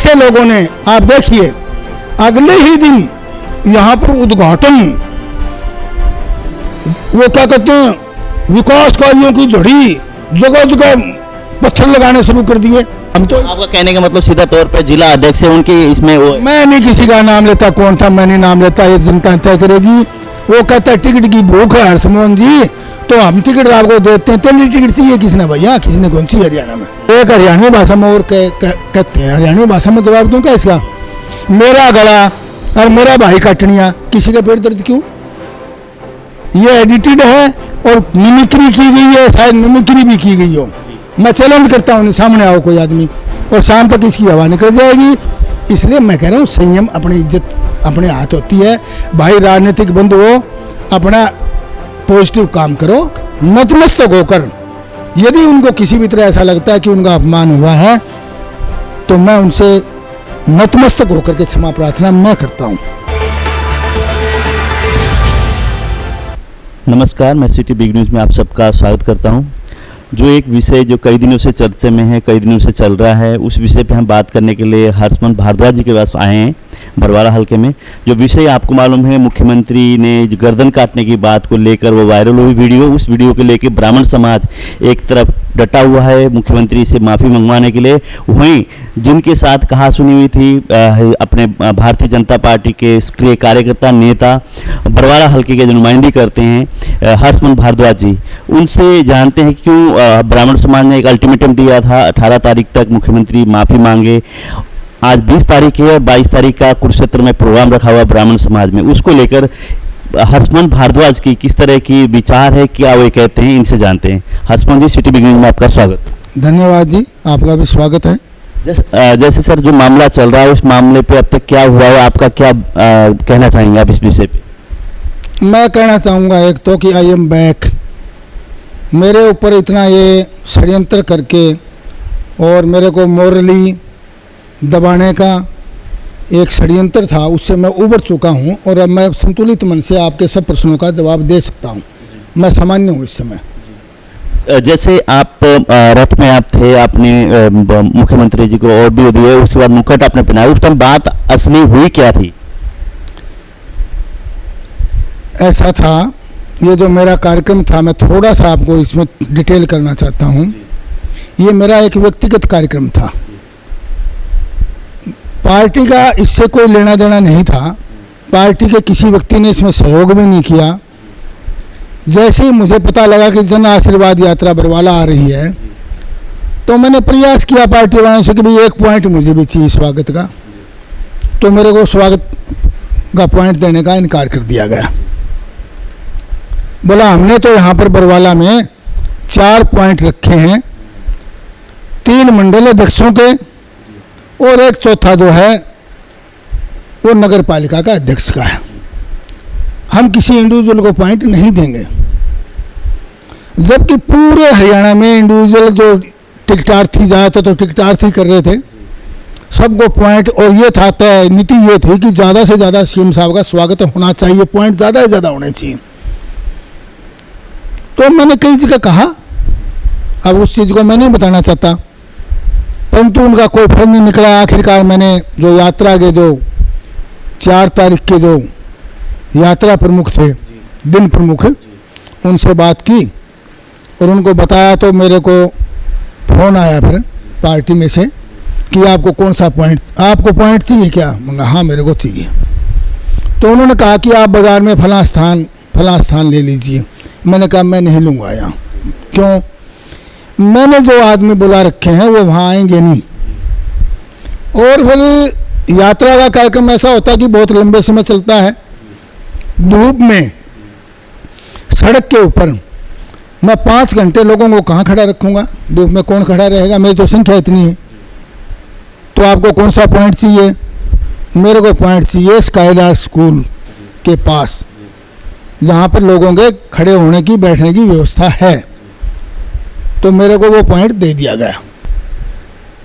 ऐसे लोगों ने, आप देखिए अगले ही दिन यहाँ पर उद्घाटन, वो क्या कहते हैं, विकास कार्यों की झड़ी, जगह जगह पत्थर लगाने शुरू कर दिए। हम तो आपका कहने का मतलब सीधा तौर पे जिला अध्यक्ष है उनकी इसमें वो, मैं नहीं किसी का नाम लेता, कौन था मैं नहीं नाम लेता, ये जनता तय करेगी। वो कहता है टिकट की भूख है हर्षमोहन जी, तो हम टिकट आपको देते हैं। तेरी टिकट चाहिए किसने भैया, किसी ने कौन सी हरियाणा में, एक हरियाणवी भाषा में और कहते हैं, हरियाणवी भाषा में जवाब दूं क्या इसका, मेरा गला और मेरा भाई काटनिया, किसी का पेट दर्द क्यों, ये एडिटेड है और मिमिक्री की गई है, शायद मिमिक्री भी की गई हो। मैं चैलेंज करता हूँ, सामने आओ कोई आदमी, और शाम तक इसकी हवा निकल जाएगी। इसलिए मैं कह रहा हूँ संयम, अपनी इज्जत अपने हाथ होती है भाई। राजनीतिक बंधुओं, अपना पॉजिटिव काम करो, नतमस्तक होकर। यदि उनको किसी भी तरह ऐसा लगता है कि उनका अपमान हुआ है, तो मैं उनसे नतमस्तक होकर के क्षमा प्रार्थना मैं करता हूँ। नमस्कार, मैं सिटी बिग न्यूज़ में आप सबका स्वागत करता हूं। जो एक विषय जो कई दिनों से चर्चा में है, कई दिनों से चल रहा है, उस विषय पे हम बात करने के लिए हर्षमोहन भारद्वाज जी के पास आए हैं बरवाला हल्के में। जो विषय आपको मालूम है, मुख्यमंत्री ने जो गर्दन काटने की बात को लेकर वो वायरल हुई वीडियो, उस वीडियो को लेकर ब्राह्मण समाज एक तरफ डटा हुआ है मुख्यमंत्री से माफ़ी मंगवाने के लिए। वहीं जिनके साथ कहा सुनी हुई थी अपने भारतीय जनता पार्टी के सक्रिय कार्यकर्ता नेता बरवाला हल्के के जो नुमाइंदगी करते हैं हर्षमोहन भारद्वाज जी, उनसे जानते हैं क्यों ब्राह्मण समाज ने एक अल्टीमेटम दिया था 18 तारीख तक मुख्यमंत्री माफ़ी मांगे। आज 20 तारीख है और 22 तारीख का कुरुक्षेत्र में प्रोग्राम रखा हुआ ब्राह्मण समाज में, उसको लेकर हर्षमोहन भारद्वाज की किस तरह की विचार है, क्या वो कहते हैं, इनसे जानते हैं। हर्षमोहन जी, सिटी बिग न्यूज़ में आपका स्वागत। धन्यवाद जी, आपका भी स्वागत है। जैसे सर जो मामला चल रहा है, उस मामले पे अब तक क्या हुआ है, आपका क्या कहना चाहेंगे आप इस विषय पे? मैं कहना चाहूँगा एक तो कि आई एम बैक। मेरे ऊपर इतना ये षड्यंत्र करके और मेरे को मोरली दबाने का एक षड्यंत्र था, उससे मैं उबर चुका हूँ और अब मैं संतुलित मन से आपके सब प्रश्नों का जवाब दे सकता हूँ। मैं सामान्य हूँ इस समय। जैसे आप रथ में आप थे, आपने मुख्यमंत्री जी को ऑडियो दिए, उसके बाद मुकुट आपने पहनाया, उस टाइम बात असली हुई क्या थी? ऐसा था, ये जो मेरा कार्यक्रम था, मैं थोड़ा सा आपको इसमें डिटेल करना चाहता हूँ। ये मेरा एक व्यक्तिगत कार्यक्रम था, पार्टी का इससे कोई लेना देना नहीं था। पार्टी के किसी व्यक्ति ने इसमें सहयोग भी नहीं किया। जैसे ही मुझे पता लगा कि जन आशीर्वाद यात्रा बरवाला आ रही है, तो मैंने प्रयास किया पार्टी वालों से कि भाई एक पॉइंट मुझे भी चाहिए स्वागत का, तो मेरे को स्वागत का पॉइंट देने का इनकार कर दिया गया। बोला हमने तो यहाँ पर बरवाला में 4 पॉइंट रखे हैं, 3 मंडल अध्यक्षों के और एक चौथा जो है वो नगर पालिका का अध्यक्ष का है। हम किसी इंडिविजुअल को पॉइंट नहीं देंगे। जबकि पूरे हरियाणा में इंडिविजुअल जो टिकटार्थी ज़्यादातर तो टिकटार्थी कर रहे थे, सबको पॉइंट, और ये था तय नीति ये थी कि ज़्यादा से ज़्यादा सीएम साहब का स्वागत होना चाहिए, पॉइंट ज़्यादा से ज़्यादा होने चाहिए। तो मैंने कई जगह कहा, अब उस चीज़ को मैं नहीं बताना चाहता, परंतु उनका कोई फल नहीं निकला। आखिरकार मैंने जो यात्रा के जो 4 तारीख के जो यात्रा प्रमुख थे, दिन प्रमुख, उनसे बात की और उनको बताया, तो मेरे को फ़ोन आया फिर पार्टी में से कि आपको कौन सा पॉइंट, आपको पॉइंट चाहिए क्या? मैं हाँ मेरे को चाहिए। तो उन्होंने कहा कि आप बाज़ार में फलां स्थान ले लीजिए। मैंने कहा मैं नहीं लूँगा यहाँ। क्यों? मैंने जो आदमी बुला रखे हैं वो वहाँ आएंगे नहीं। और फिर यात्रा का कार्यक्रम ऐसा होता है कि बहुत लंबे समय चलता है, धूप में, सड़क के ऊपर। मैं 5 घंटे लोगों को कहाँ खड़ा रखूँगा? धूप में कौन खड़ा रहेगा? मेरी तो संख्या इतनी है। तो आपको कौन सा पॉइंट चाहिए? मेरे को पॉइंट चाहिए स्काईलार्क स्कूल के पास, जहाँ पर लोगों के खड़े होने की, बैठने की व्यवस्था है। तो मेरे को वो पॉइंट दे दिया गया।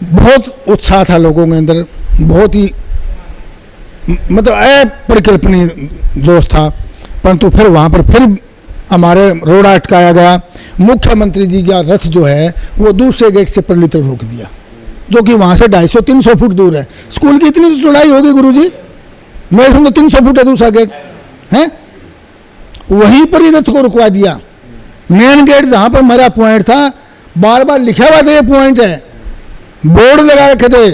बहुत उत्साह था लोगों के अंदर, बहुत ही मतलब अपरिकल्पनीय जोश था। परंतु फिर वहाँ पर फिर हमारे रोड अटकाया गया। मुख्यमंत्री जी का रथ जो है वो दूसरे गेट से पल्ली तरफ रोक दिया, जो कि वहाँ से 250-300 फुट दूर है। स्कूल की इतनी चौड़ाई होगी गुरुजी, मेरे सुन तो 300 फुट है दूसरा गेट है, वहीं पर ही रथ को रुकवा दिया। मेन गेट जहाँ पर मेरा पॉइंट था, बार बार लिखा हुआ था ये पॉइंट है, बोर्ड लगा रखे थे,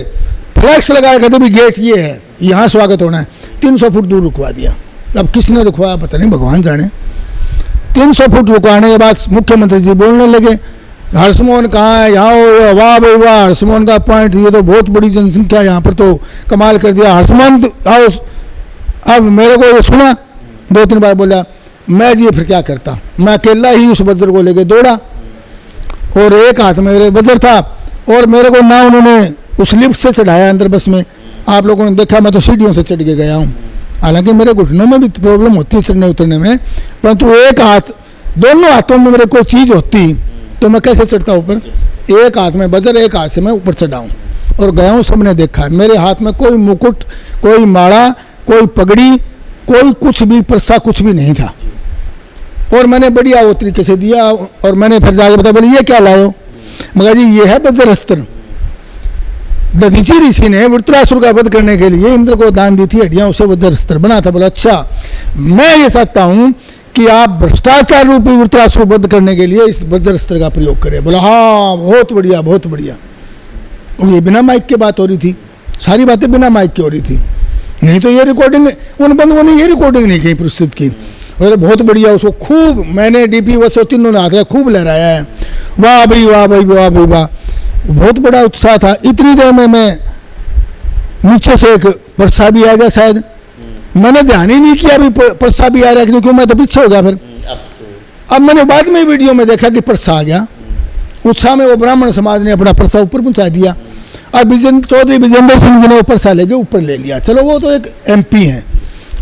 फ्लैक्स लगा रखे थे भी गेट ये है, यहाँ स्वागत होना है। 300 फुट दूर रुकवा दिया। अब किसने रुकवाया पता नहीं, भगवान जाने। 300 फुट रुकवाने के बाद मुख्यमंत्री जी बोलने लगे, हर्षमोहन कहाँ है, यहाँ हो, वाह भाई वाह, हर्षमोहन का पॉइंट, ये तो बहुत बड़ी जनसंख्या, यहाँ पर तो कमाल कर दिया हर्षमोहन आओ। अब मेरे को ये सुना, 2-3 बार बोला, मैं जी फिर क्या करता, मैं अकेला ही उस वज्र को लेके दौड़ा, और एक हाथ में मेरे वज्र था, और मेरे को ना उन्होंने उस लिफ्ट से चढ़ाया अंदर बस में। आप लोगों ने देखा मैं तो सीढ़ियों से चढ़ के गया हूँ, हालांकि मेरे घुटनों में भी प्रॉब्लम होती है चढ़ने उतरने में, परंतु एक हाथ, दोनों हाथों में मेरे कोई चीज़ होती तो मैं कैसे चढ़ता ऊपर। एक हाथ में वज्र, एक हाथ से मैं ऊपर चढ़ा हूँ और गया हूँ। सबने देखा मेरे हाथ में कोई मुकुट, कोई माला, कोई पगड़ी, कोई कुछ भी परसा कुछ भी नहीं था, और मैंने बढ़िया वो तरीके से दिया। और मैंने फिर जाके बताया, बोले ये क्या लाए, मगर जी ये है वज्र अस्त्र। दधीची ऋषि ने वृत्रासुर का वध करने के लिए इंद्र को दान दी थी हड्डियां, उसे वज्र अस्त्र बना था। बोला अच्छा, मैं ये चाहता हूँ कि आप भ्रष्टाचार रूपी वृत्रासुर वध करने के लिए इस वज्र अस्त्र का प्रयोग करें। बोला हाँ बहुत बढ़िया बहुत बढ़िया। ये बिना माइक के बात हो रही थी, सारी बातें बिना माइक की हो रही थी, नहीं तो ये रिकॉर्डिंग उन बंधुओं ने ये रिकॉर्डिंग नहीं की प्रस्तुत की। बोले बहुत बढ़िया, उसको खूब मैंने DP वसो तीनों ने हाथ खूब लहराया है, वाह भाई वाह भाई वाह भाई वाह, बहुत बड़ा उत्साह था। इतनी देर में मैं नीचे से एक परसा भी आ गया, शायद मैंने ध्यान ही नहीं किया अभी परसा भी आ रहा है, क्योंकि मैं तो पीछे हो गया। फिर अब मैंने बाद में वीडियो में देखा कि परसा आ गया। उत्साह में वो ब्राह्मण समाज ने अपना परसा ऊपर पहुंचा दिया, और चौधरी विजेंद्र सिंह जी ने वो परसा लेके ऊपर ले लिया। चलो वो तो एक MP है,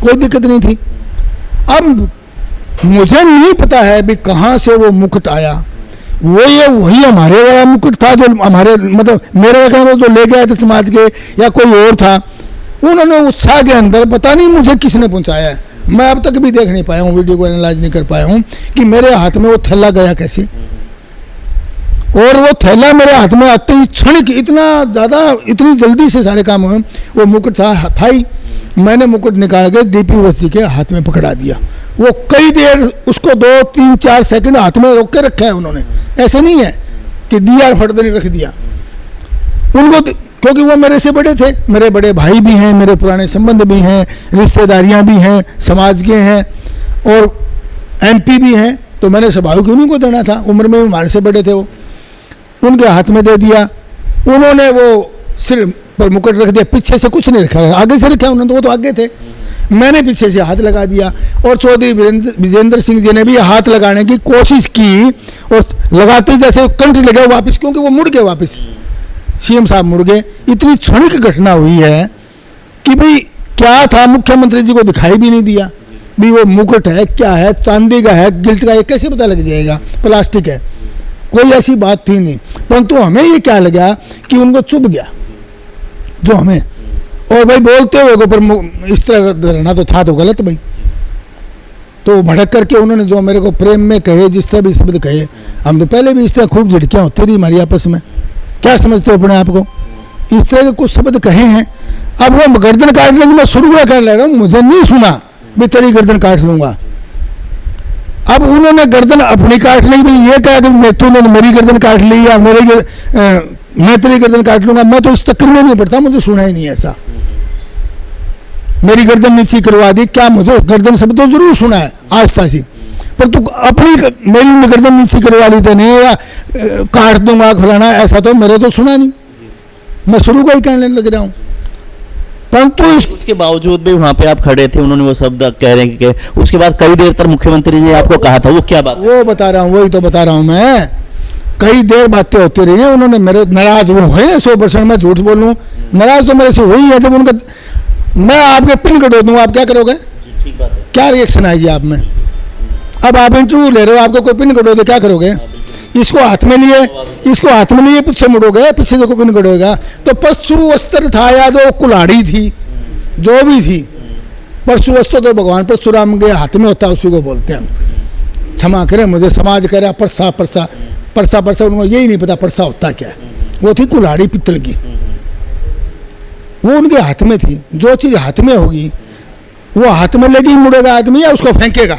कोई दिक्कत नहीं थी। अब मुझे नहीं पता है भी कहाँ से वो मुकुट आया, वो ये वही हमारे वाला मुकुट था जो हमारे मतलब मेरे कहने जो ले गए थे समाज के, या कोई और था। उन्होंने उत्साह के अंदर पता नहीं मुझे किसने पहुंचाया है, मैं अब तक भी देख नहीं पाया हूँ, वीडियो को एनालाइज नहीं कर पाया हूँ कि मेरे हाथ में वो थैला गया कैसे। और वो थैला मेरे हाथ में आते ही क्षणिक इतना ज़्यादा, इतनी जल्दी से सारे काम हुए। वो मुकुट था ही, मैंने मुकुट निकाल के DP वसी के हाथ में पकड़ा दिया। वो कई देर उसको 2-3-4 सेकंड हाथ में रोक के रखा है उन्होंने, ऐसे नहीं है कि दिया और फट देने रख दिया उनको, क्योंकि वो मेरे से बड़े थे, मेरे बड़े भाई भी हैं, मेरे पुराने संबंध भी हैं, रिश्तेदारियां भी हैं, समाज के हैं, और MP भी हैं, तो मैंने स्वाभाविक उन्हीं को देना था, उम्र में हमारे से बड़े थे। वो उनके हाथ में दे दिया, उन्होंने वो सिर पर मुकुट रख दिया, पीछे से कुछ नहीं रखा, आगे से रखा उन्होंने, तो वो तो आगे थे, मैंने पीछे से हाथ लगा दिया। और चौधरी विजेंद्र सिंह जी ने भी हाथ लगाने की कोशिश की, और लगाते जैसे कंठ लगे वापस, क्योंकि वो मुड़ गए वापस, CM साहब मुड़ गए। इतनी क्षणिक घटना हुई है कि भाई क्या था, मुख्यमंत्री जी को दिखाई भी नहीं दिया भी वो मुकुट है क्या है, चांदी का है, गिल्ट का है, कैसे पता लग जाएगा, प्लास्टिक है, कोई ऐसी बात थी नहीं। परंतु हमें ये क्या लगा कि उनको चुभ गया जो हमें, और भाई बोलते हुए पर इस तरह रहना तो था तो गलत भाई। तो भड़क करके उन्होंने जो मेरे को प्रेम में कहे, जिस तरह भी शब्द कहे, हम तो पहले भी इस तरह खूब झिड़कियाँ होती रही हमारी आपस में, क्या समझते हो अपने आप को, इस तरह के कुछ शब्द कहे हैं। अब वो गर्दन काटने की मैं शुरू कर ले रहा हूँ, मुझे नहीं सुना भी तेरी गर्दन काट लूंगा। अब उन्होंने गर्दन अपनी काट ली, भाई ये कहा कि तूने मेरी गर्दन काट ली या मैं तेरी गर्दन काट लूंगा, मैं तो इस चक्कर में नहीं पड़ता, मुझे सुना ही नहीं ऐसा। मेरी गर्दन नीची करवा दी, क्या मुझे गर्दन शब्द तो जरूर सुना है आस्था सी, पर तू अपनी मेरी गर्दन नीची करवा ली नहीं, या काट दूंगा फलाना, ऐसा तो मेरे तो सुना नहीं, मैं शुरू को ही कहने लग रहा हूँ। परंतु उसके बावजूद भी वहाँ पे आप खड़े थे, उन्होंने वो शब्द कह रहे हैं कि उसके बाद कई देर तक मुख्यमंत्री जी आपको कहा था, वो क्या बात, वो बता रहा हूँ, वही तो बता रहा हूँ मैं, कई देर बातें होती रही हैं। उन्होंने मेरे नाराज वो हुए 100%, मैं झूठ बोलूँ, नाराज तो मेरे से हुई है। जब उनका मैं आपके पिन कटो दूंगा, आप क्या करोगे, ठीक बात है, क्या रिएक्शन आएगी आप में। अब आप इंटरव्यू ले रहे हो, आपको कोई पिन कटो दे, क्या करोगे, इसको हाथ में लिए, इसको हाथ में लिए पीछे मुड़ोगे, पीछे से पिन कटोगा। तो पशु वस्त्र था या जो कुल्हाड़ी थी, जो भी थी, परशु वस्त्र तो भगवान परशुराम के हाथ में होता है, उसी को बोलते हैं। क्षमा करें मुझे समाज कह रहा परसा परसा परसा परसा, उनको यही नहीं पता परसा होता क्या है। वो थी कुल्हाड़ी पित्तल की, वो उनके हाथ में थी। जो चीज़ हाथ में होगी वो हाथ में लेके ही मुड़ेगा आदमी या उसको फेंकेगा,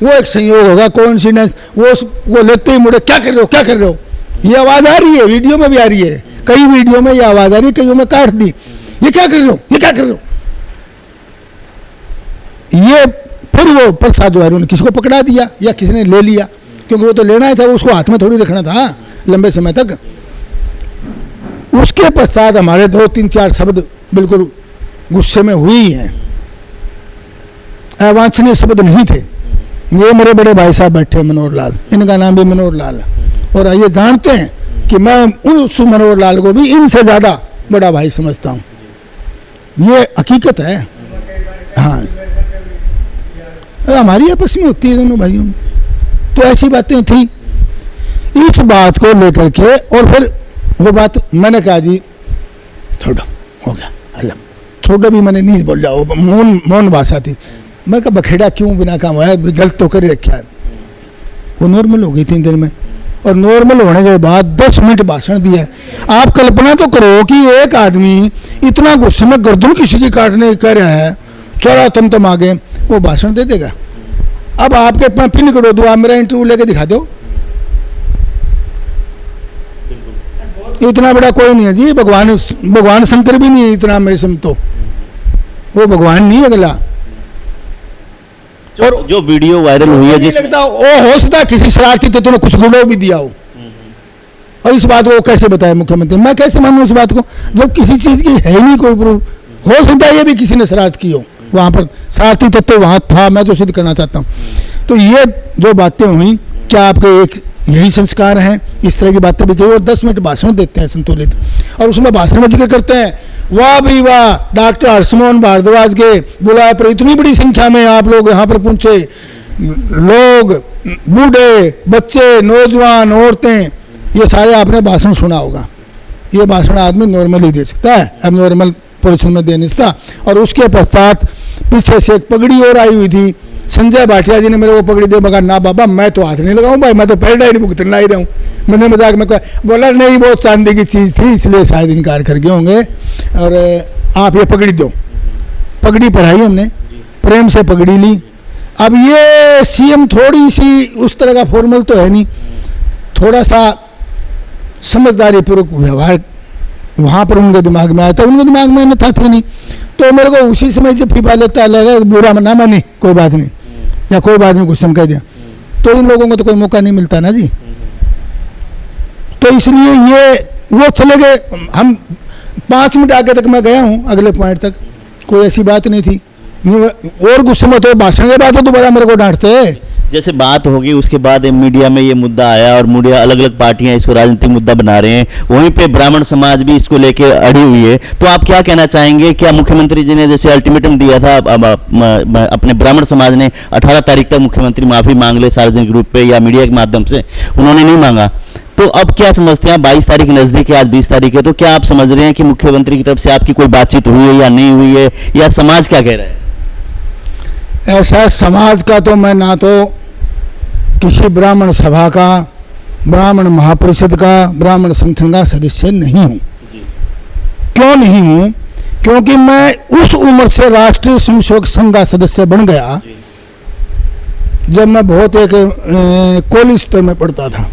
वो एक संयोग होगा, कोइंसिडेंस। वो लेते ही मुड़े, क्या कर रहे हो, क्या कर रहे हो, ये आवाज़ आ रही है, वीडियो में भी आ रही है, कई वीडियो में ये आवाज़ आ रही है, कईयों में काट दी, ये क्या कर रहे हो, ये क्या कर रहे हो। ये फिर वो प्रसाद जो है उन्होंने किसी को पकड़ा दिया या किसी ने ले लिया, क्योंकि वो तो लेना ही था, वो उसको हाथ में थोड़ी रखना था लंबे समय तक। उसके पश्चात हमारे 2-3-4 शब्द बिल्कुल गुस्से में हुए ही हैं, अवांछनीय शब्द नहीं थे। ये मेरे बड़े भाई साहब बैठे मनोहर लाल, इनका नाम भी मनोहर लाल है, और ये जानते हैं कि मैं उस मनोहर लाल को भी इनसे ज़्यादा बड़ा भाई समझता हूँ, ये हकीकत है। हाँ, हमारी आपस में होती है दोनों भाइयों में, तो ऐसी बातें थी। इस बात को लेकर के और फिर वो बात मैंने कहा जी छोड़ो, हो गया अल्लाह, छोड़ो भी मैंने नहीं बोल रहा, मौन भाषा थी। मैं कहा बखेड़ा क्यों बिना काम है, गलत तो कर रखा है। वो नॉर्मल हो गई 3 दिन में, और नॉर्मल होने के बाद 10 मिनट भाषण दिया। आप कल्पना तो करो कि एक आदमी इतना गुस्से में गर्दन किसी की काटने कह रहा है, चौड़ा तुम आगे, वो भाषण दे देगा। अब आपके पिन करो दो, आप मेरा इंटरव्यू लेके दिखा दो, इतना बड़ा कोई नहीं है जी, भगवान शंकर भी नहीं है इतना मेरे समझ, तो वो भगवान नहीं है अगला। और जो वीडियो वायरल हुई है जिस लगता वो हो सकता किसी शरारती तत्व ने कुछ गुड़ो भी दिया हो, और इस बात को कैसे बताए मुख्यमंत्री, मैं कैसे मानूं इस बात को जब किसी चीज की है ही नहीं कोई प्रूफ। हो सकता है ये भी किसी ने शरारत की हो, वहां पर शरारती तत्व वहां था, मैं तो सिद्ध करना चाहता हूँ। तो ये जो बातें हुई, क्या आपके एक यही संस्कार हैं, इस तरह की बातें भी कही, और 10 मिनट भाषण देते हैं संतुलित, और उसमें भाषण में जिक्र करते हैं, वाह भाई वाह, डॉक्टर हर्षमोहन भारद्वाज के बुलाए पर इतनी बड़ी संख्या में आप लोग यहाँ पर पहुंचे, लोग बूढ़े बच्चे नौजवान औरतें, ये सारे आपने भाषण सुना होगा। ये भाषण आदमी नॉर्मली दे सकता है, अब नॉर्मल पोजिशन में दे नहीं सकता। और उसके पश्चात पीछे से एक पगड़ी और आई हुई थी, संजय भाटिया जी ने मेरे को पगड़ी दे, मगर ना बाबा मैं तो हाथ नहीं लगाऊं भाई, मैं तो पैराडाइट भुगतना ही रहूं। मैंने मजाक में कहा, बोला नहीं वो चांदी की चीज़ थी इसलिए शायद इनकार कर गए होंगे, और आप ये पगड़ी दो। पगड़ी पढ़ाई हमने, प्रेम से पगड़ी ली। अब ये सीएम थोड़ी सी उस तरह का फॉर्मल तो है नहीं, थोड़ा सा समझदारी पूर्वक व्यवहार वहाँ पर उनके दिमाग में आया था, उनके दिमाग में न था नहीं, तो मेरे को उसी समय जब फीफा लेता लगा बुरा ना मानी, कोई बात नहीं, या कोई बात नहीं कुछ कह दिया, तो इन लोगों को तो कोई मौका नहीं मिलता ना जी। तो इसलिए ये वो चले गए, हम 5 मिनट आगे तक मैं गया हूँ, अगले पॉइंट तक कोई ऐसी बात नहीं थी। और गुस्से में तो भाषण के बाद तो दोबारा मेरे को डांटते। जैसे बात होगी उसके बाद मीडिया में ये मुद्दा आया, और मीडिया अलग अलग पार्टियां इसको राजनीतिक मुद्दा बना रहे हैं, वहीं पे ब्राह्मण समाज भी इसको लेके अड़ी हुई है। तो आप क्या कहना चाहेंगे, क्या मुख्यमंत्री जी ने जैसे अल्टीमेटम दिया था, अपने ब्राह्मण समाज ने 18 तारीख तक मुख्यमंत्री माफी मांग ले सार्वजनिक रूप पे या मीडिया के माध्यम से, उन्होंने नहीं मांगा, तो अब क्या समझते हैं? 22 तारीख नजदीक है, आज 20 तारीख है, तो क्या आप समझ रहे हैं कि मुख्यमंत्री की तरफ से आपकी कोई बातचीत हुई है या नहीं हुई है, या समाज क्या कह रहा है? ऐसा समाज का तो मैं ना तो किसी ब्राह्मण सभा का, ब्राह्मण महापरिषद का, ब्राह्मण संगठन का सदस्य नहीं हूँ। क्यों नहीं हूँ? क्योंकि मैं उस उम्र से राष्ट्रीय स्वयंसेवक संघ का सदस्य बन गया जब मैं बहुत एक कॉलेज स्तर में पढ़ता था,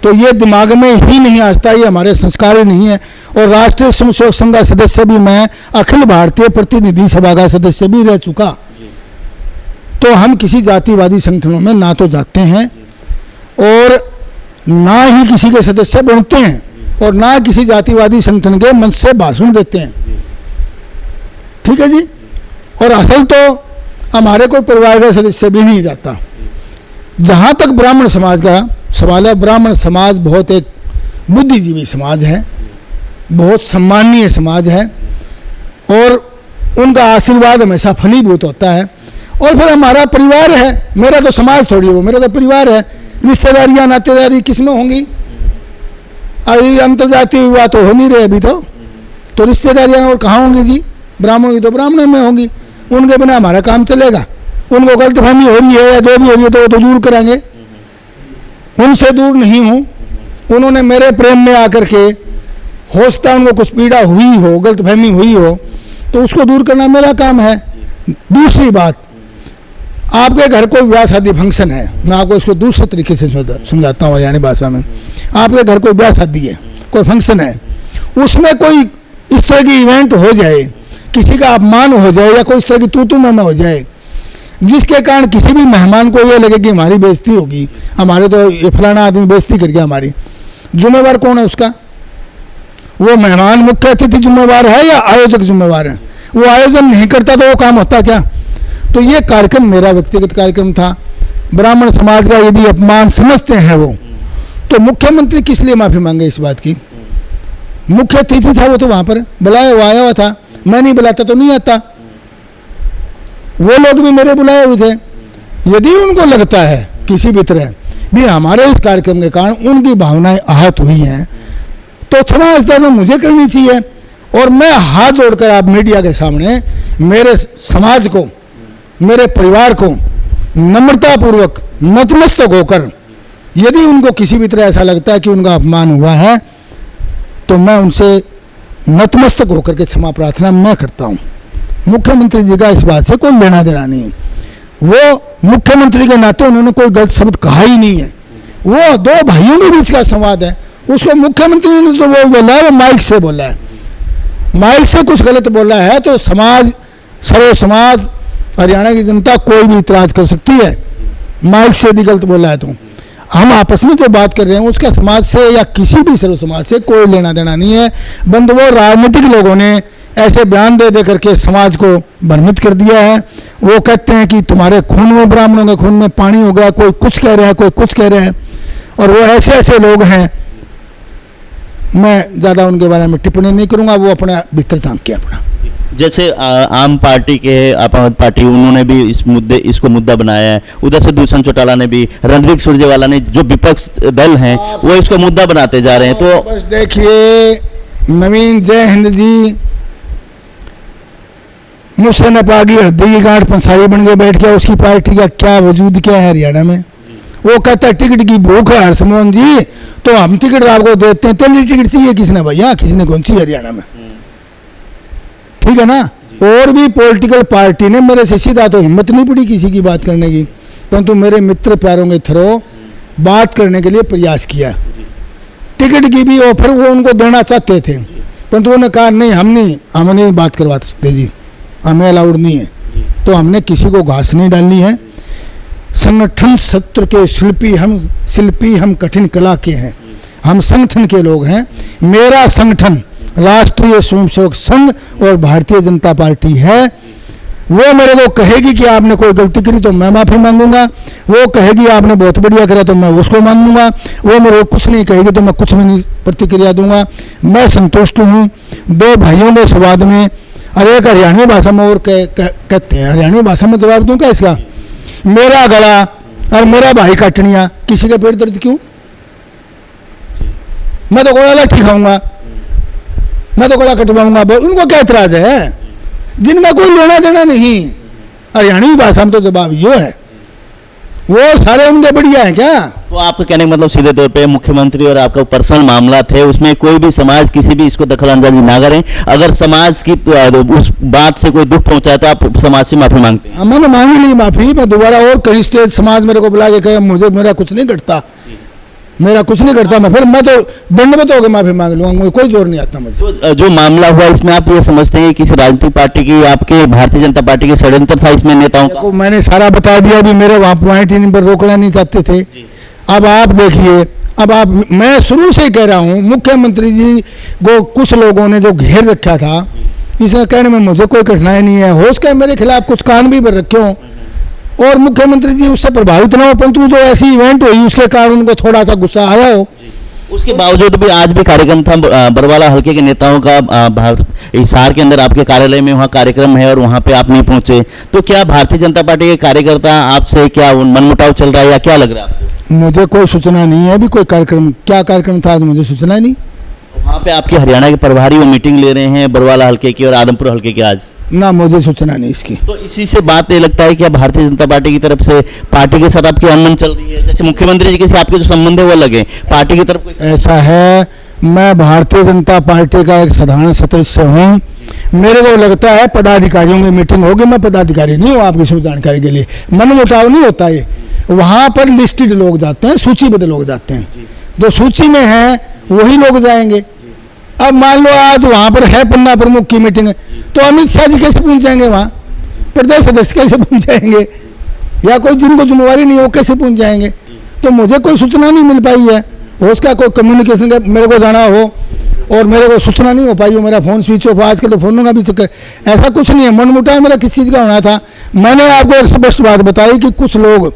तो ये दिमाग में ही नहीं आता, ये हमारे संस्कार ही नहीं है। और राष्ट्रीय स्वयंसेवक संघ का सदस्य भी मैं, अखिल भारतीय प्रतिनिधि सभा का सदस्य भी रह चुका। तो हम किसी जातिवादी संगठनों में ना तो जाते हैं और ना ही किसी के सदस्य बनते हैं, और ना किसी जातिवादी संगठन के मंच से भाषण देते हैं। ठीक है जी। और असल तो हमारे कोई परिवार का सदस्य भी नहीं जाता। जहाँ तक ब्राह्मण समाज का सवाल है, ब्राह्मण समाज बहुत एक बुद्धिजीवी समाज है, बहुत सम्माननीय समाज है, और उनका आशीर्वाद हमेशा फलीभूत होता है। और फिर हमारा परिवार है, मेरा तो समाज थोड़ी हो, मेरा तो परिवार है। रिश्तेदारियाँ नातेदारी किस में होंगी? अभी अंतर्जातीय विवाह तो हो नहीं रहे अभी, तो रिश्तेदारियाँ और कहाँ होंगी जी? ब्राह्मणों की तो ब्राह्मण में होंगी, उनके बिना हमारा काम चलेगा। उनको गलतफहमी हो रही है या जो भी हो रही है तो वो तो दूर करेंगे, उनसे दूर नहीं हूँ। उन्होंने मेरे प्रेम में आकर के हो सकता है उनको कुछ पीड़ा हुई हो, गलतफहमी हुई हो, तो उसको दूर करना मेरा काम है। दूसरी बात, आपके घर कोई ब्याह शादी फंक्शन है, मैं आपको इसको दूसरे तरीके से समझाता हूँ हरियाणी भाषा में। आपके घर कोई ब्याह शादी है, कोई फंक्शन है, उसमें कोई इस तरह की इवेंट हो जाए, किसी का अपमान हो जाए या कोई इस तरह की तू मैं हो जाए, जिसके कारण किसी भी मेहमान को ये लगे कि हमारी बेइज्जती होगी, हमारे तो ये फलाना आदमी बेइज्जती कर गया हमारी, जिम्मेवार कौन है उसका? वो मेहमान मुख्य अतिथि जिम्मेवार है या आयोजक जिम्मेवार है? वो आयोजन नहीं करता तो वो काम होता क्या? तो ये कार्यक्रम मेरा व्यक्तिगत कार्यक्रम था। ब्राह्मण समाज का यदि अपमान समझते हैं वो, तो मुख्यमंत्री किस लिए माफी मांगे इस बात की? मुख्य अतिथि था वो, तो वहां पर बुलाया हुआ आया हुआ था, मैं नहीं बुलाता तो नहीं आता। वो लोग भी मेरे बुलाए हुए थे। यदि उनको लगता है किसी भी तरह भी हमारे इस कार्यक्रम के कारण उनकी भावनाएं आहत हुई हैं, तो क्षमा स्तर मुझे करनी चाहिए। और मैं हाथ जोड़कर आप मीडिया के सामने मेरे समाज को, मेरे परिवार को नम्रतापूर्वक नतमस्तक होकर, यदि उनको किसी भी तरह ऐसा लगता है कि उनका अपमान हुआ है, तो मैं उनसे नतमस्तक होकर के क्षमा प्रार्थना मैं करता हूँ। मुख्यमंत्री जी का इस बात से कोई लेना देना नहीं है। वो मुख्यमंत्री के नाते उन्होंने कोई गलत शब्द कहा ही नहीं है। वो दो भाइयों के बीच का संवाद है, उसको मुख्यमंत्री ने तो वो बोला है, वो माइक से बोला है। माइक से कुछ गलत बोला है तो समाज, सर्व समाज, हरियाणा की जनता कोई भी इतराज कर सकती है। माइक से यदि गलत बोला है तो हम आपस में जो बात कर रहे हैं उसका समाज से या किसी भी सर्व समाज से कोई लेना देना नहीं है। बंधुओं, राजनीतिक लोगों ने ऐसे बयान दे दे करके समाज को भ्रमित कर दिया है। वो कहते हैं कि तुम्हारे खून में, ब्राह्मणों के खून में पानी हो गया, कोई कुछ कह रहा है, कोई कुछ कह रहा है, और वो ऐसे ऐसे लोग हैं। मैं ज़्यादा उनके बारे में टिप्पणी नहीं करूंगा, वो अपना भीतर झांक के अपना। जैसे आम पार्टी के आप आदमी पार्टी, उन्होंने भी इसको मुद्दा बनाया है। उधर से दुष्यंत चौटाला ने भी, रणदीप सुरजेवाला ने, जो विपक्ष दल हैं वो इसको मुद्दा बनाते जा रहे हैं। तो बस देखिए, नवीन जय हिंद जी मुझसे नपागी हृदय की गांठ पंसारी बन के बैठ गया। उसकी पार्टी का क्या वजूद क्या है हरियाणा में? वो कहता है टिकट की भूख है हरसमोहन जी, तो हम टिकट आपको देते हैं। तेरी टिकट चाहिए किसने भैया? किसी ने कौन सी हरियाणा में? ठीक है ना। और भी पॉलिटिकल पार्टी ने मेरे से सीधा तो हिम्मत नहीं पड़ी किसी की बात करने की, परंतु मेरे मित्र प्यारों के थ्रो बात करने के लिए प्रयास किया। टिकट की भी ऑफर वो उनको देना चाहते थे, परंतु उन्होंने कहा नहीं, हम नहीं बात करवा सकते जी, हमें अलाउड नहीं है। तो हमने किसी को घास नहीं डालनी है। संगठन सत्र के शिल्पी हम कठिन कला के हैं। हम संगठन के लोग हैं। मेरा संगठन राष्ट्रीय स्वयंसेवक संघ और भारतीय जनता पार्टी है। वो मेरे को कहेगी कि आपने कोई गलती करी तो मैं माफ़ी मांगूंगा, वो कहेगी आपने बहुत बढ़िया करा तो मैं उसको मांगूंगा, वो मेरे को कुछ नहीं कहेगी तो मैं कुछ में नहीं प्रतिक्रिया दूंगा। मैं संतुष्ट हूँ। दो भाइयों के संवाद में, अरे एक हरियाणवी भाषा में और कहते हैं, हरियाणवी भाषा में जवाब दूँ क्या इसका? मेरा गला और मेरा भाई काटनिया, किसी का पेट दर्द क्यों? मैं तो गोला लाठी खाऊंगा, मैं तो गोला कटवाऊंगा। उनको क्या इतराज है? जिनका कोई लेना देना नहीं। हरियाणवी भाषा में तो जवाब यो है। वो सारे उनके बढ़िया है क्या? तो आपका कहने का मतलब सीधे तौर पे मुख्यमंत्री और आपका पर्सनल मामला थे, उसमें कोई भी समाज किसी भी इसको दखलंदाजी ना करें। अगर समाज की उस बात से कोई दुख पहुंचा तो आप समाज से माफी मांगते हैं? मैंने मांगी नहीं माफी। मैं दोबारा और कहीं स्टेज समाज मेरे को बुला के कहे मेरा कुछ नहीं घटता, मेरा कुछ नहीं करता, मैं तो दंडवत होकर माफी मांग लूंगा, मुझे कोई जोर नहीं आता मुझे। तो जो मामला हुआ इसमें आप ये समझते हैं कि किसी राजनीतिक पार्टी की, आपके भारतीय जनता पार्टी के षड्यंत्र था इसमें नेताओं का? मैंने सारा बता दिया। अभी मेरे वहाँ पॉइंट ही पर रोकना नहीं चाहते थे। अब आप देखिए, मैं शुरू से कह रहा हूँ, मुख्यमंत्री जी को कुछ लोगों ने जो घेर रखा था, इसमें कहने में मुझे कोई कठिनाई नहीं है। हो सके मेरे खिलाफ कुछ कान भी भर रखे हों और मुख्यमंत्री जी उससे प्रभावित ना हो, परंतु जो ऐसी इवेंट हुई उसके कारण उनको थोड़ा सा गुस्सा आया हो। उसके बावजूद भी आज भी कार्यक्रम था, बरवाला हल्के के नेताओं का हिसार के अंदर आपके कार्यालय में वहाँ कार्यक्रम है और वहाँ पे आप नहीं पहुँचे, तो क्या भारतीय जनता पार्टी के कार्यकर्ता आपसे क्या मनमुटाव चल रहा है या क्या लग रहा है आपको? मुझे कोई सूचना नहीं है अभी कोई कार्यक्रम, क्या कार्यक्रम था आज मुझे सूचना नहीं। वहाँ पे आपके हरियाणा के प्रभारी वो मीटिंग ले रहे हैं बरवाला हल्के की और आदमपुर हल्के की आज। ना मुझे सूचना नहीं इसकी। तो इसी से बात ये लगता है कि अब भारतीय जनता पार्टी की तरफ से पार्टी के साथ आपकी अनबन चल रही है, जैसे मुख्यमंत्री जी के से आपके जो संबंध है वो लगे पार्टी की तरफ कोई। ऐसा है, मैं भारतीय जनता पार्टी का एक साधारण सदस्य हूँ। मेरे को लगता है पदाधिकारियों की मीटिंग होगी, मैं पदाधिकारी नहीं हूँ। आपकी शुभ जानकारी के लिए मनमुटाव नहीं होता है, वहाँ पर लिस्टेड लोग जाते हैं, सूचीबद्ध लोग जाते हैं, जो सूची में हैं वही लोग जाएंगे। अब मान लो आज वहाँ पर है पन्ना प्रमुख की मीटिंग है, तो अमित शाह जी कैसे पहुँच जाएंगे वहाँ, प्रदेश अध्यक्ष कैसे पहुँच जाएंगे, या कोई जिनको जिम्मेवारी नहीं हो कैसे पहुँच जाएंगे। तो मुझे कोई सूचना नहीं मिल पाई है, हो उसका कोई कम्युनिकेशन का मेरे को जाना हो और मेरे को सूचना नहीं हो पाई हो, मेरा फ़ोन स्विच ऑफ, आजकल तो फ़ोनों का भी चक्कर, ऐसा कुछ नहीं है। मनमुटाव मेरा किस चीज़ का होना था, मैंने आपको एक स्पष्ट बात बताई कि कुछ लोग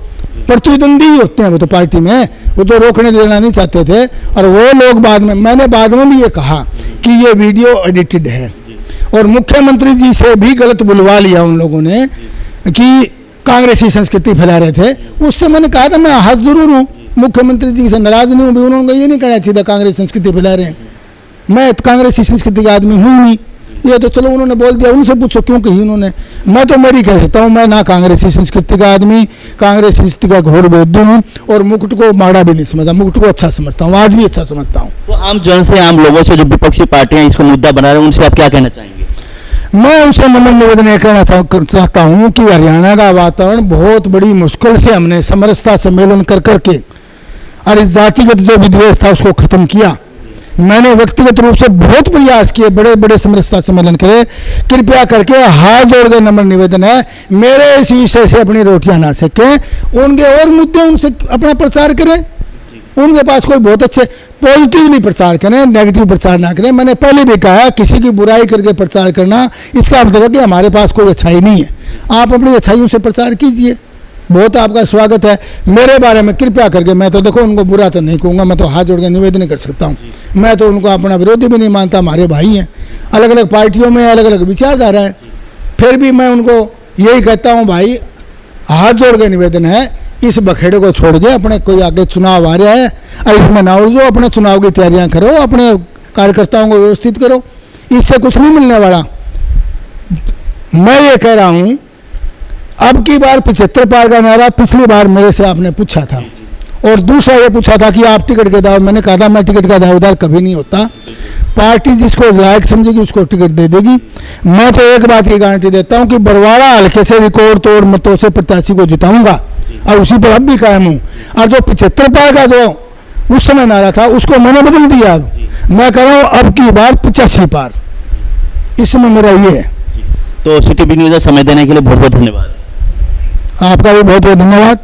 प्रतिद्वंदी ही होते हैं वो तो पार्टी में, वो तो रोकने देना नहीं चाहते थे, और वो लोग मैंने बाद में भी ये कहा कि ये वीडियो एडिटेड है, और मुख्यमंत्री जी से भी गलत बुलवा लिया उन लोगों ने कि कांग्रेसी संस्कृति फैला रहे थे। उससे मैंने कहा था मैं हाथ जरूर हूँ, मुख्यमंत्री जी से नाराज नहीं हूँ, भी उन्होंने ये नहीं कहना चाहिए कांग्रेस संस्कृति फैला रहे हैं, मैं कांग्रेसी संस्कृति का आदमी हूँ नहीं। ये तो चलो उन्होंने बोल दिया, उनसे पूछो क्यों कही उन्होंने, मैं तो मेरी कह सकता हूँ, मैं ना कांग्रेसी संस्कृति का आदमी, कांग्रेस संस्कृति का घोर विरोधी हूँ, और मुकुट को माड़ा भी नहीं समझता, मुकुट को अच्छा समझता हूँ, आज भी अच्छा समझता हूँ। तो आम जन से, आम लोगों से, जो विपक्षी पार्टियां इसको मुद्दा बना रहे हैं, उनसे आप क्या कहना चाहेंगे? मैं उनसे नम्र निवेदन ये कहना चाहता हूँ कि हरियाणा का वातावरण बहुत बड़ी मुश्किल से हमने समरसता सम्मेलन कर करके और इस जातिगत जो विद्वेष था उसको खत्म किया। मैंने व्यक्तिगत रूप से बहुत प्रयास किए, बड़े बड़े समरसता सम्मेलन करे, कृपया करके हाथ जोड़ के नम्र निवेदन है, मेरे इस विषय से अपनी रोटियां ना सके, उनके और मुद्दे उनसे अपना प्रचार करें, उनके पास कोई बहुत अच्छे पॉजिटिवली प्रचार करें, नेगेटिव प्रचार ना करें। मैंने पहले भी कहा किसी की बुराई करके प्रचार करना इसका मतलब है कि हमारे पास कोई अच्छाई नहीं है। आप अपनी अच्छाइयों से प्रचार कीजिए, बहुत आपका स्वागत है। मेरे बारे में कृपया करके, मैं तो देखो उनको बुरा तो नहीं कहूँगा, मैं तो हाथ जोड़ के निवेदन कर सकता हूँ, मैं तो उनको अपना विरोधी भी नहीं मानता, हमारे भाई हैं, अलग अलग पार्टियों में अलग अलग विचारधारा है, फिर भी मैं उनको यही कहता हूँ भाई हाथ जोड़ के निवेदन है, इस बखेड़े को छोड़ दे, अपने कोई आगे चुनाव आ रहा है और इसमें ना उलझो, अपने चुनाव की तैयारियां करो, अपने कार्यकर्ताओं को व्यवस्थित करो, इससे कुछ नहीं मिलने वाला। मैं ये कह रहा हूँ, अब की बार 75 पार का नारा पिछली बार मेरे से आपने पूछा था, और दूसरा ये पूछा था कि आप टिकट के दाव, मैंने कहा था मैं टिकट का दावेदार कभी नहीं होता, पार्टी जिसको लायक समझेगी उसको टिकट दे देगी। मैं तो एक बात की गारंटी देता हूँ कि बरवाड़ा हल्के से रिकॉर्ड तोड़ मतों से प्रत्याशी को जिताऊंगा, और उसी पर अब भी कायम हूँ। और जो 75 पार का जो उस समय नारा था उसको मैंने बदल दिया, अब मैं कह रहा हूँ अब की बार 85 पार, इसमें मेरा ये है। तो सिटी बी न्यूज़ समय देने के लिए बहुत बहुत धन्यवाद। आपका भी बहुत बहुत धन्यवाद।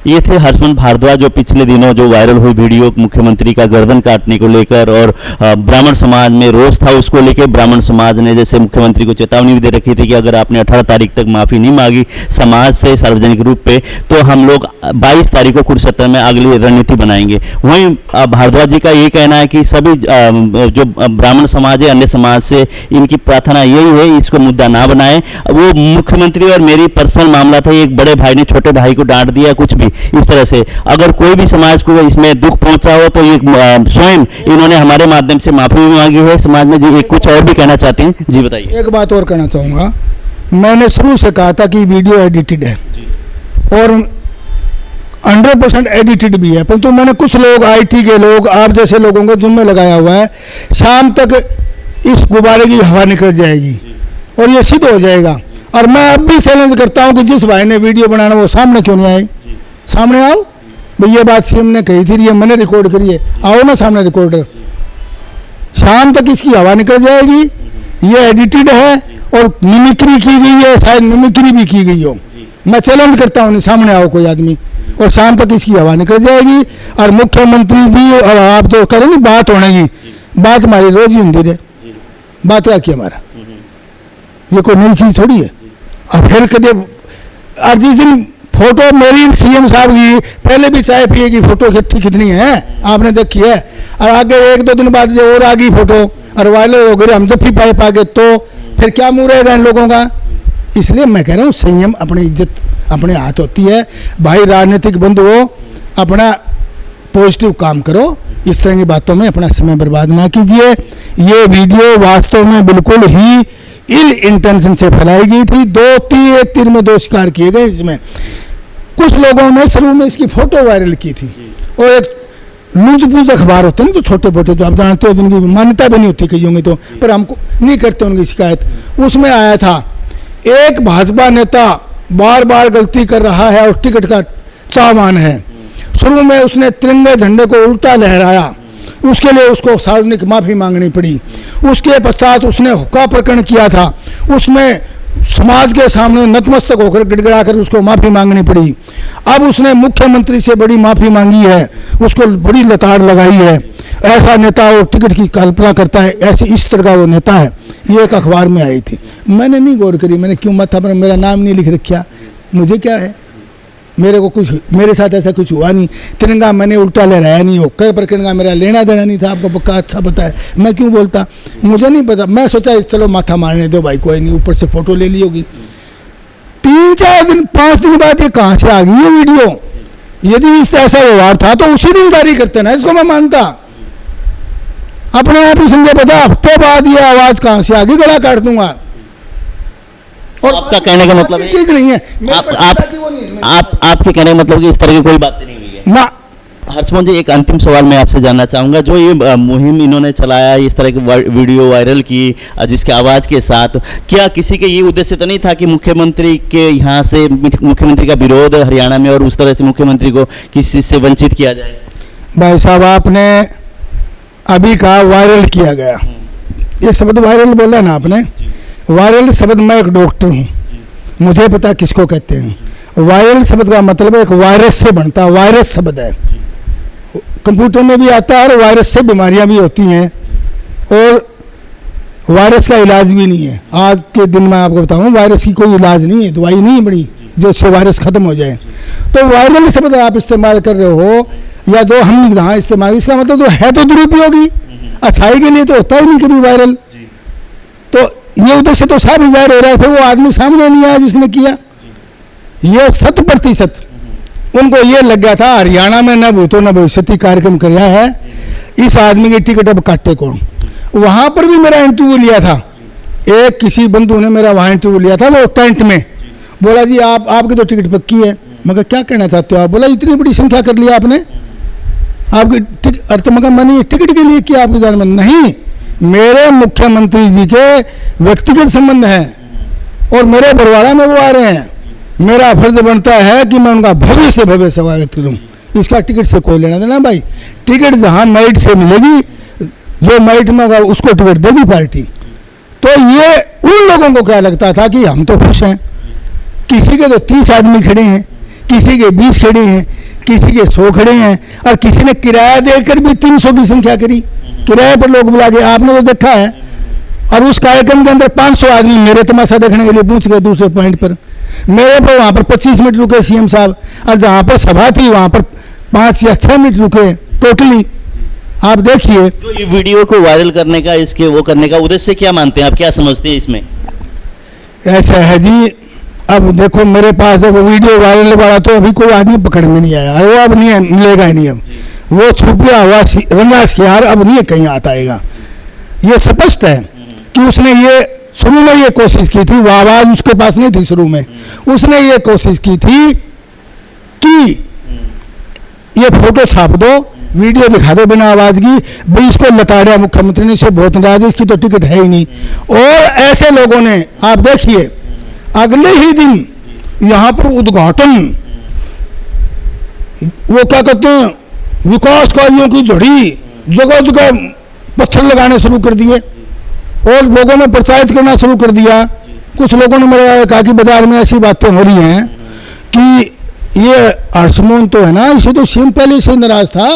ये थे हर्षमन भारद्वाज, जो पिछले दिनों जो वायरल हुई वीडियो मुख्यमंत्री का गर्दन काटने को लेकर और ब्राह्मण समाज में रोष था उसको लेकर ब्राह्मण समाज ने जैसे मुख्यमंत्री को चेतावनी भी दे रखी थी कि अगर आपने 18 तारीख तक माफ़ी नहीं मांगी समाज से सार्वजनिक रूप पे तो हम लोग 22 तारीख को कुरुक्षेत्र में अगली रणनीति बनाएंगे। वहीं भारद्वाज जी का ये कहना है कि सभी जो ब्राह्मण समाज है अन्य समाज से इनकी प्रार्थना यही है इसको मुद्दा ना बनाए। वो मुख्यमंत्री और मेरी पर्सनल मामला था, एक बड़े भाई ने छोटे भाई को डांट दिया, कुछ भी इस तरह से अगर कोई भी समाज को इसमें दुख पहुंचा हो तो ये स्वयं इन्होंने हमारे माध्यम से माफी भी मांगी है समाज में। जी एक कुछ और भी कहना चाहते हैं, जी बताइए। एक बात और कहना चाहूँगा, मैंने शुरू से कहा था कि वीडियो एडिटेड है और 100% एडिटेड भी है, परंतु मैंने कुछ लोग IT के लोग आप जैसे लोगों को जुम्मे लगाया हुआ है, शाम तक इस गुब्बारे की हवा निकल जाएगी और ये सिद्ध हो जाएगा। और मैं अब भी चैलेंज करता हूँ कि जिस भाई ने वीडियो बनाना वो सामने क्यों नहीं आए, सामने आओ भाई, ये बात CM ने कही थी, ये मैंने रिकॉर्ड करी है, आओ ना सामने रिकॉर्डर, शाम तक इसकी हवा निकल जाएगी। ये एडिटेड है और मिमिक्री की गई है, शायद मिमिक्री भी की गई हो, मैं चैलेंज करता हूँ, सामने आओ कोई आदमी और शाम तक इसकी हवा निकल जाएगी। और मुख्यमंत्री जी और आप जो करें ना बात होने की, बात हमारी रोज ही होती रहे, बात क्या की हमारा, ये कोई नई चीज़ थोड़ी है। और फिर कदे और जिस दिन फोटो मेरी CM साहब की पहले भी चाय पिए की फोटो कितनी है आपने देखी है, और आगे 1-2 दिन बाद जो और आ गई फोटो और वायरल हो गए, हम जब भी पाए गए तो फिर क्या मुँह रहेगा इन लोगों का। इसलिए मैं कह रहा हूँ संयम, अपनी इज्जत अपने हाथ होती है भाई। राजनीतिक बंधुओं अपना पॉजिटिव काम करो, इस तरह की बातों में अपना समय बर्बाद ना कीजिए। ये वीडियो वास्तव में बिल्कुल ही इल इंटेंशन से फैलाई गई थी। एक तीर में 2 शिकार किए गए। इसमें कुछ लोगों ने शुरू में इसकी फोटो वायरल की थी और एक लूजबूज अखबार होते हैं ना, तो छोटे मोटे, जो आप जानते हो जिनकी मान्यता भी नहीं होती कई होंगे तो, पर हमको नहीं करते उनकी शिकायत। उसमें आया था एक भाजपा नेता बार बार गलती कर रहा है और टिकट का चाहवान है। शुरू में उसने तिरंगे झंडे को उल्टा लहराया, उसके लिए उसको सार्वजनिक माफ़ी मांगनी पड़ी। उसके पश्चात उसने हुक्का प्रकरण किया था, उसमें समाज के सामने नतमस्तक होकर गिड़गिड़ाकर उसको माफ़ी मांगनी पड़ी। अब उसने मुख्यमंत्री से बड़ी माफ़ी मांगी है, उसको बड़ी लताड़ लगाई है। ऐसा नेता वो टिकट की कल्पना करता है, ऐसे इस तरह का वो नेता है। ये एक अखबार में आई थी, मैंने नहीं गौर करी, मैंने क्यों माथा पर मेरा नाम नहीं लिख रखा, मुझे क्या है, मेरे को कुछ, मेरे साथ ऐसा कुछ हुआ नहीं। तिरंगा मैंने उल्टा लहराया नहीं हो, कई प्रकरण का मेरा लेना देना नहीं था, आपको पक्का अच्छा पता है। मैं क्यों बोलता, मुझे नहीं पता। मैं सोचा चलो माथा मारने दो भाई, कोई नहीं, ऊपर से फोटो ले ली होगी। 3-4 दिन 5 दिन बाद ये कहाँ से आ गई ये वीडियो? यदि इस ऐसा व्यवहार था तो उसी दिन जारी करते ना, इसको मैं मानता। अपने आप ही संजय पता हफ्ते बाद ये आवाज़ कहाँ से आ गई, गला काट दूंगा। और आपका कहने का मतलब चीज नहीं है, आपके कहने का मतलब कि इस तरह की कोई बात नहीं हुई है ना। हर्षमोहन जी, एक अंतिम सवाल मैं आपसे जानना चाहूँगा। जो ये मुहिम इन्होंने चलाया, इस तरह की वीडियो वायरल की जिसके आवाज़ के साथ, क्या किसी के ये उद्देश्य तो नहीं था कि मुख्यमंत्री के यहाँ से, मुख्यमंत्री का विरोध हरियाणा में और उस तरह से मुख्यमंत्री को किसी चीज़ से वंचित किया जाए? भाई साहब, आपने अभी कहा वायरल किया गया, ये शब्द वायरल बोला ना आपने। वायरल शब्द, मैं एक डॉक्टर हूँ, मुझे पता किसको कहते हैं। वायरल शब्द का मतलब एक वायरस से बनता, वायरस शब्द है, कंप्यूटर में भी आता है, और वायरस से बीमारियां भी होती हैं, और वायरस का इलाज भी नहीं है। आज के दिन मैं आपको बताऊं, वायरस की कोई इलाज नहीं है, दवाई नहीं है बड़ी जिससे वायरस खत्म हो जाए। तो वायरल शब्द आप इस्तेमाल कर रहे हो, या जो हम यहाँ इस्तेमाल, इसका मतलब तो है तो दुरुपयोगी, अच्छाई के लिए तो होता ही नहीं कभी वायरल। तो ये उद्देश्य तो साफ जाहिर हो रहा है, फिर वो आदमी सामने नहीं आया जिसने किया। ये 100% उनको ये लग गया था हरियाणा में न भूतो न भविष्यति कार्यक्रम किया है, इस आदमी की टिकट अब काटे कौन। वहाँ पर भी मेरा इंटरव्यू लिया था, एक किसी बंधु ने मेरा वहाँ इंटरव्यू लिया था, वो टेंट में बोला जी आपकी तो टिकट पक्की है। मगर क्या कहना चाहते हो आप? बोला इतनी बड़ी संख्या कर लिया आपने, आपकी अर्थ मगर मैंने ये टिकट के लिए किया आपकी जान में नहीं, मेरे मुख्यमंत्री जी के व्यक्तिगत संबंध हैं और मेरे बरवाड़ा में वो आ रहे हैं। मेरा फर्ज बनता है कि मैं उनका भव्य से भव्य स्वागत करूं। इसका टिकट से कोई लेना देना भाई, टिकट जहां मेरिट से मिलेगी, जो मेरिट में होगा उसको टिकट देगी पार्टी। तो ये उन लोगों को क्या लगता था कि हम तो खुश हैं, किसी के तो 30 आदमी खड़े हैं, किसी के 20 खड़े हैं, किसी के 100 खड़े हैं, और किसी ने किराया देकर भी 300 की संख्या करी, किराए पर लोग बुला के, आपने तो देखा है। और उस कार्यक्रम के अंदर 500 आदमी मेरे तमाशा देखने के लिए पहुंच गए दूसरे पॉइंट पर। मेरे पर वहाँ पर 25 मिनट रुके सीएम साहब, और जहाँ पर सभा थी वहाँ पर 5 या 6 मिनट रुके टोटली। आप देखिए, तो ये वीडियो को वायरल करने का, इसके वो करने का उद्देश्य क्या मानते हैं आप, क्या समझते हैं इसमें? ऐसा है जी, अब देखो मेरे पास वो वीडियो वायरल वाला तो अभी कोई आदमी पकड़ में नहीं आया, वो अब नहीं मिलेगा ही नहीं। अब वो छुपिया हुआ रंगा शिकार अब नहीं कहीं आता आएगा। ये स्पष्ट है कि उसने ये शुरू में ये कोशिश की थी, वो आवाज़ उसके पास नहीं थी शुरू में, उसने ये कोशिश की थी कि ये फोटो छाप दो, वीडियो दिखा दो बिना आवाज़ की, भाई इसको लताड़ा मुख्यमंत्री ने, से बहुत नाराज, इसकी तो टिकट है ही नहीं। और ऐसे लोगों ने, आप देखिए अगले ही दिन यहाँ पर उद्घाटन, वो क्या कहते हैं, विकास कार्यों की झड़ी, जगह जगह पत्थर लगाने शुरू कर दिए और लोगों में प्रोत्साहित करना शुरू कर दिया। कुछ लोगों ने मेरा कहा कि बाजार में ऐसी बातें हो रही हैं कि ये हर्षमोहन तो है ना, इसे तो सीएम पहले से नाराज था,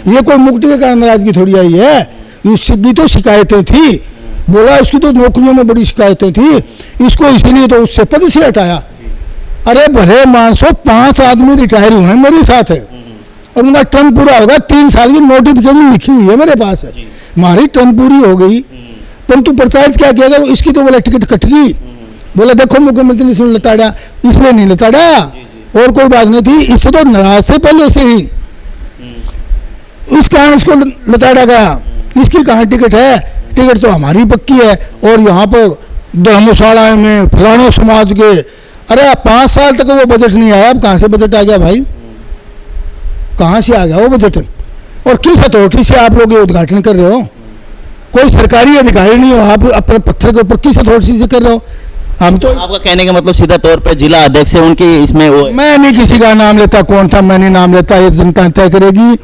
ये कोई मुक्ति के कारण नाराजगी थोड़ी आई है, इसकी तो शिकायतें थी, बोला इसकी तो नौकरियों में बड़ी शिकायतें थी, इसको इसीलिए तो उससे पद से हटाया। अरे भले मानसो 5 आदमी रिटायर हुए हैं मेरे साथ है, और उनका टर्म पूरा होगा, 3 साल की नोटिफिकेशन लिखी हुई है मेरे पास है, हमारी टर्म पूरी हो गई, परंतु प्रोत्साहित क्या किया गया, इसकी तो बोला टिकट कट गई। बोला देखो मुख्यमंत्री ने इसमें लताड़ा, इसलिए नहीं लताड़ा, और कोई बात नहीं थी, इससे तो नाराज थे पहले से ही। इस कारण इसको लताड़ा गया, इसकी कहाँ टिकट है, टिकट तो हमारी पक्की है। और यहाँ पर धर्मशाला में फलाने समाज के, अरे 5 साल तक वो बजट नहीं आया, अब कहाँ से बजट आ गया भाई, कहाँ से आ गया वो बजट? और किस अथॉरिटी से आप लोग ये उद्घाटन कर रहे हो? कोई सरकारी अधिकारी नहीं हो, आप अपने पत्थर के ऊपर किस अथॉरिटी से कर रहे हो? हम तो आपका कहने का मतलब सीधा तौर पे जिला अध्यक्ष है उनके इसमें वो, मैं नहीं किसी का नाम लेता, कौन था मैं नहीं नाम लेता, ये जनता तय करेगी,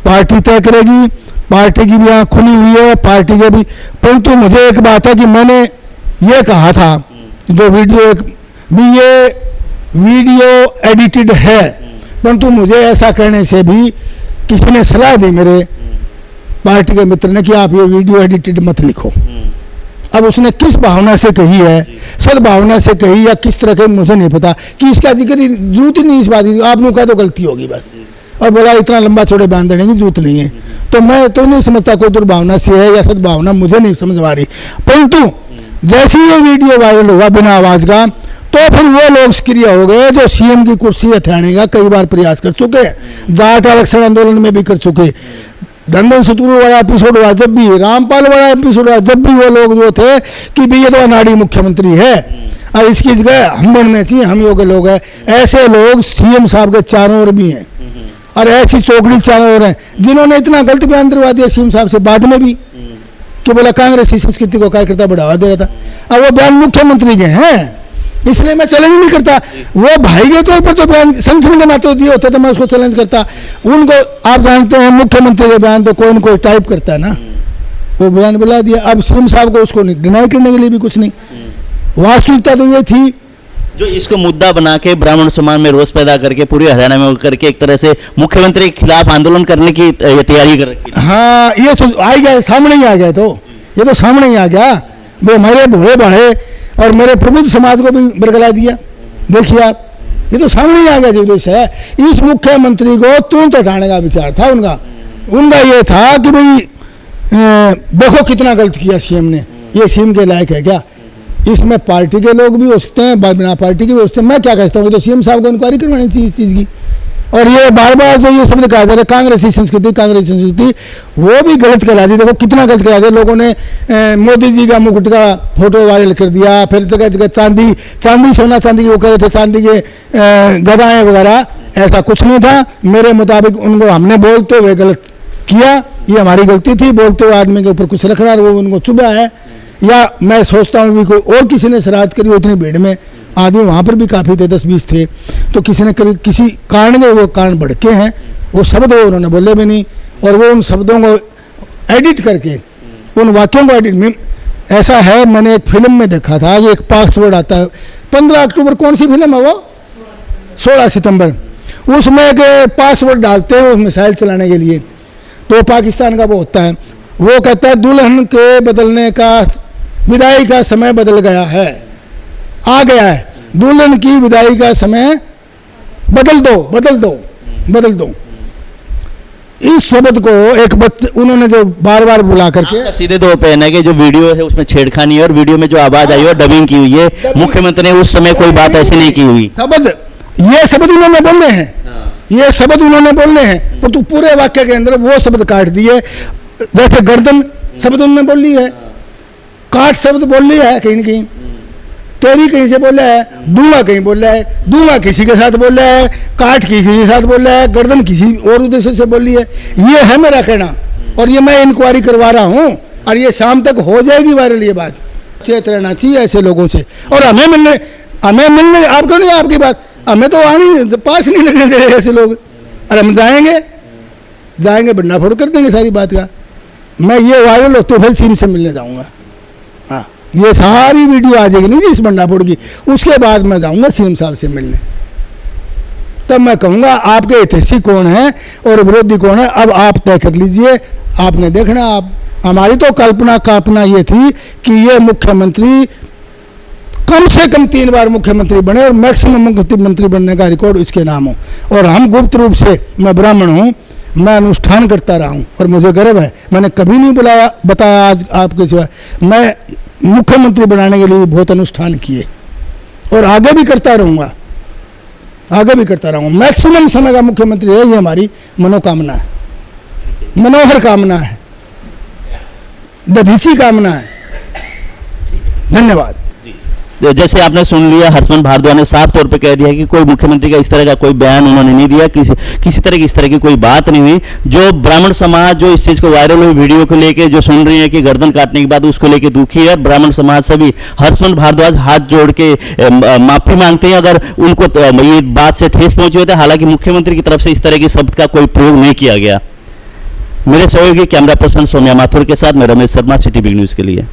पार्टी तय करेगी, पार्टी की भी आँख खुली हुई है, पार्टी के भी। परंतु मुझे एक बात है कि मैंने ये कहा था, जो वीडियो एक भी ये वीडियो एडिटेड है, परंतु मुझे ऐसा करने से भी किसी ने सलाह दी मेरे पार्टी के मित्र ने कि आप ये वीडियो एडिटेड मत लिखो। अब उसने किस भावना से कही है, सद्भावना से कही या किस तरह के, मुझे नहीं पता कि इसका जिक्र जरूरत ही नहीं इस बात की, आप लोग कह दो गलती होगी बस, और बोला इतना लंबा चौड़े बांध देने की जरूरत नहीं है। तो मैं तो नहीं समझता कोई दुर्भावना से है या सद्भावना, मुझे नहीं समझ आ रही। परंतु जैसे ये वीडियो वायरल हुआ बिना आवाज का, तो फिर वो लोग सक्रिय हो गए जो सीएम की कुर्सी हथियाने का कई बार प्रयास कर चुके, जाट आरक्षण आंदोलन में भी कर चुके, धनधन सतुरु वाला एपिसोड हुआ जब भी, रामपाल वाला एपिसोड हुआ जब भी, वो लोग जो थे कि भाई ये तो अनाड़ी मुख्यमंत्री है और इसकी जगह हम बनने चाहिए, हम योग्य लोग हैं, ऐसे लोग सीएम साहब के चारों ओर भी हैं और ऐसी चौकड़ी चारों ओर हैं जिन्होंने इतना गलत बयान दिलवा दिया सीएम साहब से बाद में भी कि बोला कांग्रेस इस संस्कृति को कार्यकर्ता बढ़ावा दे रहा था। अब वो बयान मुख्यमंत्री के हैं, इसलिए मैं चैलेंज नहीं करता। वो भाई के तौर पर तो बयान संगठन के नाते दिए होते तो मैं उसको चैलेंज करता। उनको आप जानते हैं मुख्यमंत्री के बयान तो कोई न कोई टाइप करता है ना, वो बयान बुला दिया। अब सीएम साहब को उसको डिनाई करने के लिए भी कुछ नहीं, वास्तविकता तो ये थी जो इसको मुद्दा बना के ब्राह्मण समाज में रोष पैदा करके पूरे हरियाणा में करके एक तरह से मुख्यमंत्री के खिलाफ आंदोलन करने की तैयारी कर रखी थी। हाँ, ये तो आ गया, सामने ही आ गया, तो ये तो सामने ही आ गया। वो मेरे भोले भाड़े और मेरे प्रबुद्ध समाज को भी बरगला दिया। देखिए आप, ये तो सामने ही आ गया जो उद्देश्य है। इस मुख्यमंत्री को तुरंत हटाने का विचार था उनका। उनका ये था कि भाई देखो कितना गलत किया सीएम ने, ये सीएम के लायक है क्या? इसमें पार्टी के लोग भी हो सकते हैं, बिना पार्टी के भी हो सकते हैं। मैं क्या कहता हूँ, तो सीएम साहब को इंक्वायरी करवानी चाहिए इस चीज़ की। और ये बार बार जो ये शब्द कहा जा रहा है कांग्रेसी संस्कृति, कांग्रेसी संस्कृति, वो भी गलत करा दी। देखो कितना गलत करा दिया लोगों ने। मोदी जी का मुकुट का फोटो वायरल कर दिया, फिर जगह जगह चांदी सोना चांदी वो कह रहे थे, चांदी के गदाएं वगैरह। ऐसा कुछ नहीं था मेरे मुताबिक। उनको हमने बोलते हुए गलत किया, ये हमारी गलती थी। बोलते हुए आदमी के ऊपर कुछ रख रहा, वो उनको चुभा है। या मैं सोचता हूँ भी कोई और किसी ने शरारत करी हो, इतनी भीड़ में आदमी वहाँ पर भी काफ़ी थे, 10-20 थे, तो किसी ने किसी कारण के वो कारण भड़के हैं, वो शब्द वो उन्होंने बोले भी नहीं। और वो उन शब्दों को एडिट करके, उन वाक्यों को एडिट में, ऐसा है मैंने एक फिल्म में देखा था कि एक पासवर्ड आता है 15 अक्टूबर, कौन सी फिल्म है वो, 16 सितंबर, उसमें एक पासवर्ड डालते हैं उस मिसाइल चलाने के लिए। तो पाकिस्तान का वो होता है, वो कहता है दुल्हन के बदलने का, विदाई का समय बदल गया है, आ गया है, दुल्हन की विदाई का समय बदल दो, बदल दो, बदल दो। इस शब्द को एक उन्होंने जो बार बार बुला करके सीधे तौर पे है कि जो वीडियो है उसमें छेड़खानी है और वीडियो में जो आवाज आई है डबिंग की हुई है, मुख्यमंत्री ने उस समय कोई बात ऐसी नहीं की हुई। शब्द, ये शब्द उन्होंने बोलने हैं, ये शब्द उन्होंने बोलने हैं, पर तू पूरे वाक्य के अंदर वो शब्द काट दिए। जैसे गर्दन शब्द उन्होंने बोल ली है, काट शब्द बोल लिया है कहीं न कहीं, तेरी कहीं से बोला है, दूंगा कहीं बोल रहा है, दूंगा किसी के साथ बोल रहा है, काट किसी के साथ बोल रहा है, गर्दन किसी और उद्देश्य से बोल रही है। ये है मेरा कहना और ये मैं इंक्वायरी करवा रहा हूँ और ये शाम तक हो जाएगी वायरल। ये बात चेत रहना चाहिए ऐसे लोगों से। और हमें मिलने आप क्यों नहीं, आपकी बात हमें तो आनी पास नहीं लगने दे रहे ऐसे लोग। और हम जाएंगे बंडाफोड़ कर देंगे सारी बात का। मैं ये वायरल होते फिर सीएम से मिलने जाऊँगा। हाँ, ये सारी वीडियो आ जाएगी नहीं इस बंडाफोड़ की, उसके बाद मैं जाऊंगा सीएम साहब से मिलने। तब मैं कहूँगा आपके हितैषी कौन है और विरोधी कौन है, अब आप तय कर लीजिए। आपने देखना, आप हमारी तो कल्पना ये थी कि ये मुख्यमंत्री कम से कम 3 बार मुख्यमंत्री बने और मैक्सिमम मुख्यमंत्री बनने का रिकॉर्ड इसके नाम हो। और हम गुप्त रूप से, मैं ब्राह्मण हूँ, मैं अनुष्ठान करता रहा हूँ और मुझे गर्व है। मैंने कभी नहीं बताया आज आपके सिवा, मैं मुख्यमंत्री बनाने के लिए बहुत अनुष्ठान किए और आगे भी करता रहूँगा, आगे भी करता रहूँगा। मैक्सिमम समय का मुख्यमंत्री है, ये हमारी मनोकामना है। मनोहर कामना है, दधीची कामना है। धन्यवाद। जैसे आपने सुन लिया, हर्षमन भारद्वाज ने साफ तौर पे कह दिया कि कोई मुख्यमंत्री का इस तरह का कोई बयान उन्होंने नहीं दिया, किसी तरह की इस तरह की कोई बात नहीं हुई। जो ब्राह्मण समाज जो इस चीज़ को वायरल हुई वीडियो को लेके जो सुन रही है कि गर्दन काटने के बाद उसको लेके दुखी है, ब्राह्मण समाज से भी हर्षमन भारद्वाज हाथ जोड़ के माफी मांगते हैं अगर उनको ये बात से ठेस पहुंची होती है। हालांकि मुख्यमंत्री की तरफ से इस तरह के शब्द का कोई प्रयोग नहीं किया गया। मेरे सहयोगी कैमरा पर्सन सोम्या माथुर के साथ मैं Ramesh Sharma, city big news के लिए।